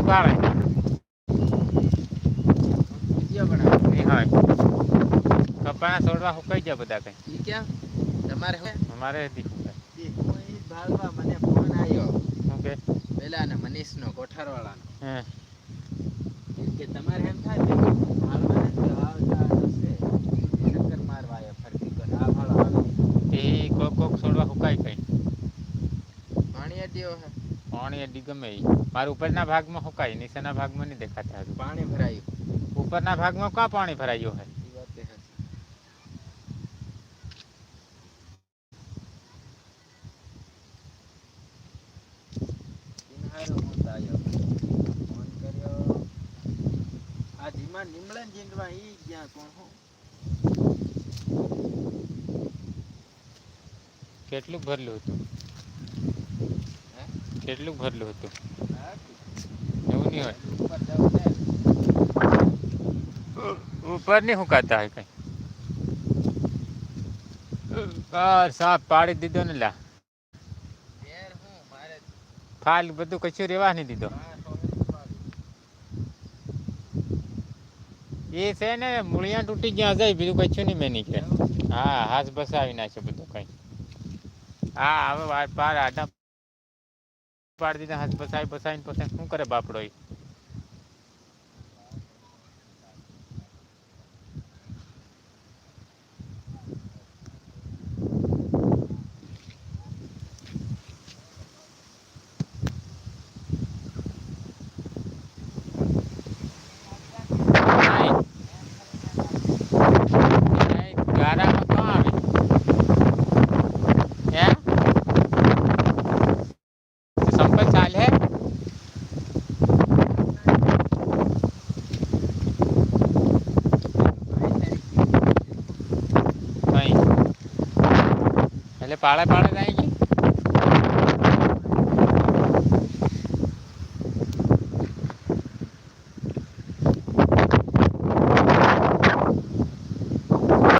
ભાળે video બનાવ નહીં હોય કપાના છોડવા સુકાઈ ગયા બધા કઈ ઈ ક્યાં તમારે હે અમારે હતી કોઈ ભાળવા મને ફોન આવ્યો શું કે પેલા ને મનીષનો કોઠારવાળાનો હે કે તમારે એમ થાય કે ભાળવા ને આવતા હશે ચક્કર મારવા આવ્યા ફરતી કર આ ભાળો આવે એ કોક છોડવા સુકાઈ કઈ પાણી અડ્યો હે પાણી અડી ગમે એ મારા ઉપરના ભાગમાં સુકાય નીચેના ભાગમાં નહીં દેખાતા હજુ પાણી ભરાયું ઉપરના ભાગમાં ક્યાં પાણી ભરાયું હે ઈ વાત એ હતી ઇનહારો મોત આવ્યો ફોન કર્યો આ ધીમા નિમળન જીંડવા ઈ ગયા કોણ હો કેટલું ભરેલું હતું હે કેટલું ભરેલું હતું હા એવું નહીં હોય ઉપર જાવ ને ઉપર નહીં સુકાતા હોય કઈ સાપ પાડી દીધો ને લા ફેર હું મારે ફાલ બધું કશું રેવા નહીં દીધો એ છે ને મૂળિયા તૂટી ગયા જાય બીજું કશું નહીં મેં નહીં કે હા હાથ બસાવી નાખ્યો બધું કઈ હા હવે પાર આટા પાડી દીધા હાથ બસાવીને પછી શું કરે બાપડો એ ગારામાં કોણ આવે હે સંપત ચાલ હે કઈ એટલે પાળે જાય